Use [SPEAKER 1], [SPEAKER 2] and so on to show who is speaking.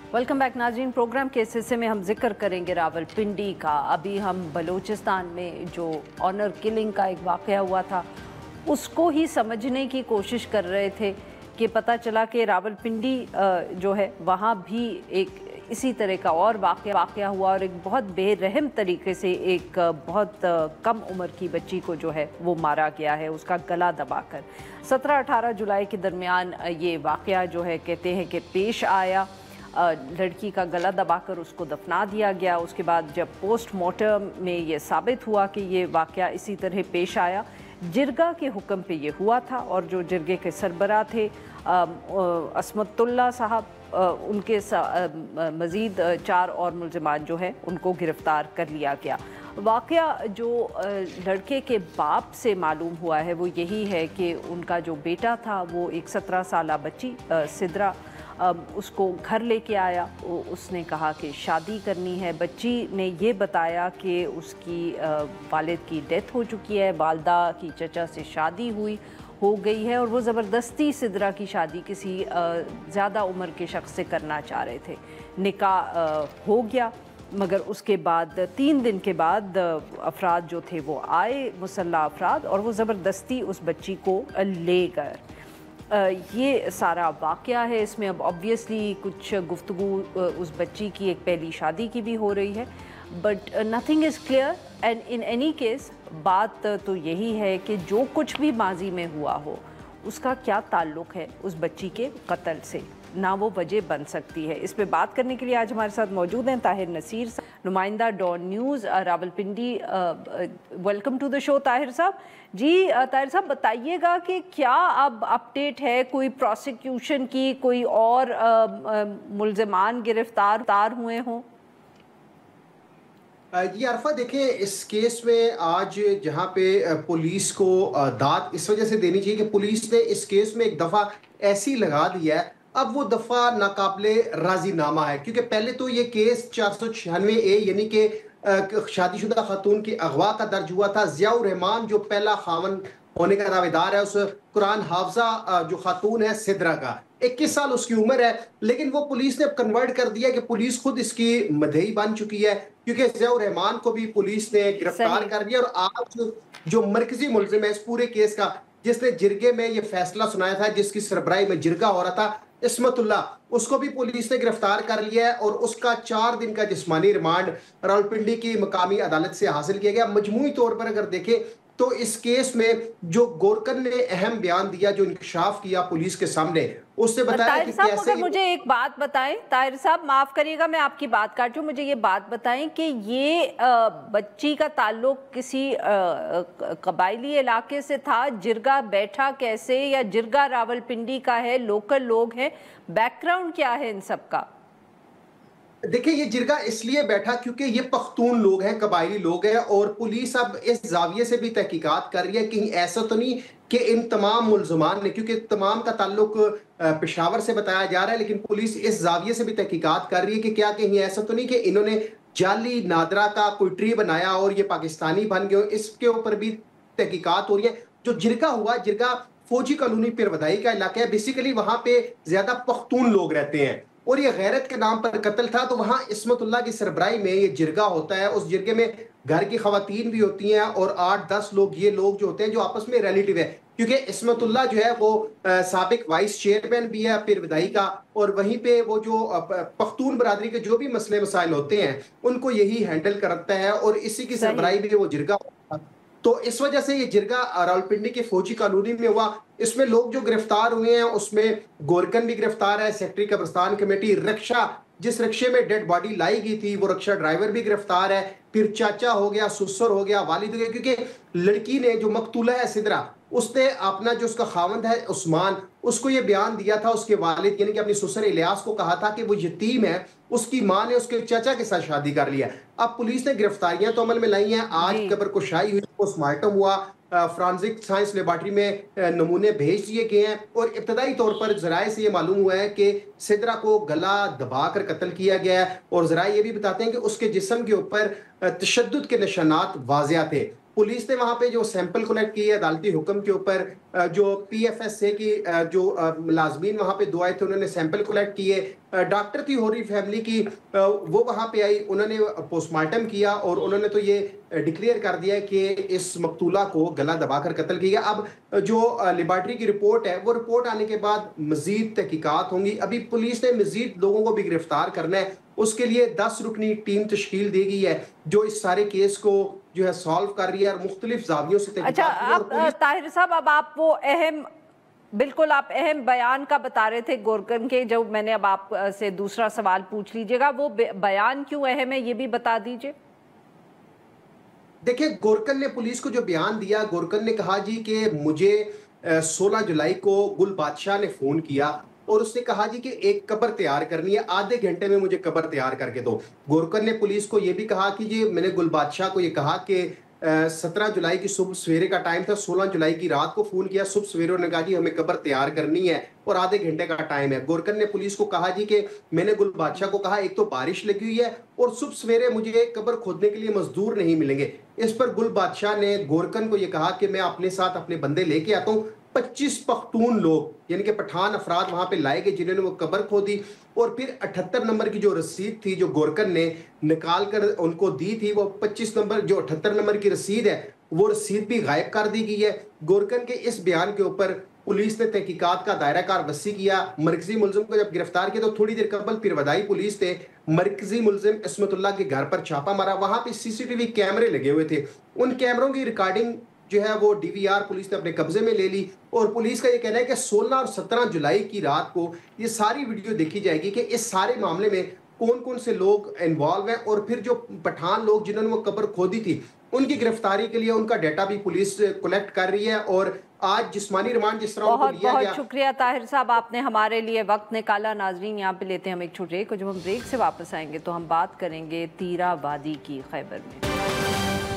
[SPEAKER 1] Welcome back नाज़रीन। Programme के इस हिस्से में हम जिक्र करेंगे रावलपिंडी का। अभी हम बलूचिस्तान में जो ऑनर किलिंग का एक वाक़या हुआ था उसको ही समझने की कोशिश कर रहे थे कि पता चला कि रावलपिंडी जो है वहाँ भी एक इसी तरह का और वाक़या हुआ और एक बहुत बेरहम तरीके से एक बहुत कम उम्र की बच्ची को जो है वो मारा गया है, उसका गला दबाकर। 17-18 जुलाई के दरमियान ये वाक़या जो है कहते हैं कि पेश आया। लड़की का गला दबाकर उसको दफना दिया गया। उसके बाद जब पोस्टमार्टम में ये साबित हुआ कि ये वाक़या इसी तरह पेश आया, जिरगा के हुक्म पे ये हुआ था और जो जिरगे के सरबराह थे असमतुल्ला साहब, उनके मज़ीद 4 और मुल्ज़िमान जो है उनको गिरफ़्तार कर लिया गया। वाक़या जो लड़के के बाप से मालूम हुआ है वो यही है कि उनका जो बेटा था वो एक 17 साला बच्ची सिद्रा उसको घर लेके आया। उसने कहा कि शादी करनी है। बच्ची ने ये बताया कि उसकी वालिद की डेथ हो चुकी है, वालदा की चचा से शादी हो गई है और वो ज़बरदस्ती सिद्रा की शादी किसी ज़्यादा उम्र के शख्स से करना चाह रहे थे। निकाह हो गया, मगर उसके बाद 3 दिन के बाद अफराद जो थे वो आए, मुसल्लह अफराद, और वो ज़बरदस्ती उस बच्ची को ले गए। ये सारा वाक़या है। इसमें अब ऑब्वियसली कुछ गुफ्तगू उस बच्ची की एक पहली शादी की भी हो रही है, but nothing is clear. And in any case बात तो यही है कि जो कुछ भी माजी में हुआ हो उसका क्या ताल्लुक़ है उस बच्ची के कत्ल से, ना वो वजह बन सकती है। इस पे बात करने के लिए आज हमारे साथ मौजूद हैं ताहिर नसीर, नुमाइंदा Dawn News Rawalpindi. Welcome to the show Tahir sahab. जी ताहिर साहब, बताइएगा कि क्या अब अपडेट है कोई प्रोसिक्यूशन की, कोई और मुल्ज़िमान गिरफ्तार हुए हों?
[SPEAKER 2] जी अरफा, देखें, इस केस में आज जहां पे पुलिस को दाद इस वजह से देनी चाहिए कि पुलिस ने इस केस में एक दफ़ा ऐसी लगा दिया है, अब वो दफ़ा नाकाबिले राजीनामा है। क्योंकि पहले तो ये केस 496A यानी कि शादीशुदा खातून की अगवा का दर्ज हुआ था। ज़ियाउर रहमान जो पहला खावन होने का दावेदार है, उस कुरान हाफजा जो खातून है सिद्रा का 21 साल उसकी उम्र है, लेकिन वो पुलिस ने अब कन्वर्ट कर दिया कि पुलिस खुद इसकी मदई बन चुकी है, क्योंकि ज़ियाउर रहमान को भी पुलिस ने गिरफ्तार कर लिया। और आज जो मरकजी मुल्जिम है इस पूरे केस का, जिसने जिरगे में ये फैसला सुनाया था, जिसकी सरबराही में जिरगा हो रहा था, इस्मतुल्ला, उसको भी पुलिस ने गिरफ्तार कर लिया है और उसका 4 दिन का जिस्मानी रिमांड रावलपिंडी की मकामी अदालत से हासिल किया गया। मजमूई तौर पर अगर देखें तो इस केस में जो गोरकन ने अहम बयान दिया, जो इंकशाफ किया पुलिस के सामने, उससे बताया कि कैसे।
[SPEAKER 1] मुझे एक बात बताएं ताहिर साहब, माफ करिएगा मैं आपकी बात काटूं, मुझे ये बात बताएं कि ये बच्ची का ताल्लुक किसी कबायली इलाके से था, जिरगा बैठा कैसे, या जिरगा रावलपिंडी का है, लोकल लोग हैं, बैकग्राउंड क्या है इन सब का?
[SPEAKER 2] देखिए, ये जिरगा इसलिए बैठा क्योंकि ये पख्तून लोग हैं, कबायली लोग हैं, और पुलिस अब इस जाविये से भी तहकीकात कर रही है कि ऐसा तो नहीं कि इन तमाम मुल्ज़िमान ने, क्योंकि तमाम का ताल्लुक पेशावर से बताया जा रहा है, लेकिन पुलिस इस जाविये से भी तहकीकात कर रही है कि क्या कहीं ऐसा तो नहीं कि इन्होंने जाली नादरा का कोई ट्री बनाया और ये पाकिस्तानी बन गए। इसके ऊपर भी तहकीकात हो रही है। जो जिरगा हुआ, जिरगा फौजी कॉलोनी पिरवदाई का इलाका है, बेसिकली वहां पे ज्यादा पख्तून लोग रहते हैं और ये गैरत के नाम पर कत्ल था। तो वहां इस्मतुल्ला की सरबराही में ये जिरगा होता है। उस जिरगे में घर की खवातीन भी होती हैं और 8-10 लोग, ये लोग जो होते हैं जो आपस में रिलेटिव है, क्योंकि इस्मतुल्ला जो है वो साबिक वाइस चेयरमैन भी है पिरवदाई का, और वहीं पे वो जो पख्तून बरादरी के जो भी मसले मसाइल होते हैं उनको यही हैंडल करता है और इसी की सरबराही में वो जिरगा होता है। तो इस वजह से ये जिरगा रावलपिंडी की फौजी कॉलोनी में हुआ। इसमें लोग जो गिरफ्तार हुए हैं उसमें गोरकन भी गिरफ्तार है, सेक्रेटरी कब्रिस्तान कमेटी, रक्षा, जिस रक्षे में डेड बॉडी लाई गई थी वो रक्षा ड्राइवर भी गिरफ्तार है, फिर चाचा हो गया, सुसर हो गया, वालिद हो गया। क्योंकि लड़की ने, जो मकतूला है सिद्रा, उसने अपना जो उसका खावंद है उस्मान, उसको ये बयान दिया था, उसके वालिद यानी कि अपनी सुसर इलियास को कहा था कि वो यतीम है, उसकी मां ने उसके चाचा के साथ शादी कर लिया। अब पुलिस ने गिरफ्तारियां तो अमल में लाई हैं। आज कब्र कुशाई हुई, पोस्टमार्टम हुआ, फॉरेंसिक साइंस लेबॉर्ट्री में नमूने भेज दिए गए हैं और इब्तदाई तौर पर ज़राए से ये मालूम हुआ है कि सिद्रा को गला दबाकर कत्ल किया गया है। और ज़राए ये भी बताते हैं कि उसके जिस्म के ऊपर तशद्दुद के निशानात वाज़िया थे। पुलिस ने वहां पे जो सैंपल कलेक्ट किए अदालती हुक्म के ऊपर, जो PFSA की जो मुलाजमीन वहां पे दो आए थे उन्होंने सैंपल कलेक्ट किए। डॉक्टर थी होरी फैमिली की, वो वहां पे आई, उन्होंने पोस्टमार्टम किया और उन्होंने तो ये डिक्लेयर कर दिया कि इस मकतूला को गला दबाकर कत्ल किया। अब जो लेबॉर्ट्री की रिपोर्ट है, वो रिपोर्ट आने के बाद मजीद तहकीकात होंगी। अभी पुलिस ने मजीद लोगों को भी गिरफ्तार करना है, उसके लिए 10 रुकनी टीम तश्कील दी गई है जो इस सारे केस को जो है सॉल्व कर रही है और मुख्तलिफ जावियों से
[SPEAKER 1] अच्छा, अब ताहिर साहब, अब आप वो बिल्कुल आप अहम बयान का बता रहे थे गोरकन के, जो मैंने अब आप से दूसरा सवाल पूछ लीजिएगा, वो बयान क्यों अहम है ये भी बता दीजिए।
[SPEAKER 2] देखिए, गोरकन ने पुलिस को जो बयान दिया, गोरकन ने कहा जी कि मुझे 16 जुलाई को गुल बादशाह ने फोन किया और उसने कहा जी कि एक कब्र तैयार करनी है, आधे घंटे में मुझे कब्र तैयार करके दो। गोरकन ने पुलिस को यह भी कहा कि जी मैंने गुल बादशाह को ये कहा कि 17 जुलाई की सुबह सवेरे का टाइम था, 16 जुलाई की रात को फोन किया, सुबह सवेरे उन्होंने कहा जी हमें कब्र तैयार करनी है और आधे घंटे का टाइम है। गोरकन ने पुलिस को कहा जी कि मैंने गुल बादशाह को कहा एक तो बारिश लगी हुई है और सुबह सवेरे मुझे कब्र खोदने के लिए मजदूर नहीं मिलेंगे। इस पर गुल बादशाह ने गोरकन को यह कहा कि मैं अपने साथ अपने बंदे लेके आता हूँ। 25 पख्तून लोग यानी कि पठान अफराद वहां पे लाए गए जिन्होंने वो कब्र खोदी और फिर 78 नंबर की जो रसीद थी जो गोरकन ने निकाल कर उनको दी थी, वो 25 नंबर जो 78 नंबर की रसीद है वो रसीद भी गायब कर दी गई है। गोरकन के इस बयान के ऊपर पुलिस ने तहकीकात का दायरा कार वसी किया। मरकजी मुलजिम को जब गिरफ्तार किया तो थोड़ी देर कबल पिरवदाई पुलिस ने मरकजी मुलजिम इस्मतुल्लाह के घर पर छापा मारा। वहां पे CCTV कैमरे लगे हुए थे, उन कैमरों की रिकॉर्डिंग जो है वो DVR पुलिस ने अपने कब्जे में ले ली और पुलिस का ये कहना है कि 16 और 17 जुलाई की रात को ये सारी वीडियो देखी जाएगी कि इस सारे मामले में कौन कौन से लोग इन्वॉल्व हैं और फिर जो पठान लोग जिन्होंने वो कब्र खोदी थी उनकी गिरफ्तारी के लिए उनका डाटा भी पुलिस कलेक्ट कर रही है। और आज जिस्मानी रिमांड जिस तरह
[SPEAKER 1] बहुत बहुत शुक्रिया ताहिर साहब, आपने हमारे लिए वक्त निकाला। नाजरीन, यहाँ पे लेते हैं हम एक छोटे ब्रेक को, जब हम ब्रेक से वापस आएंगे तो हम बात करेंगे तीरा वादी की खैबर में।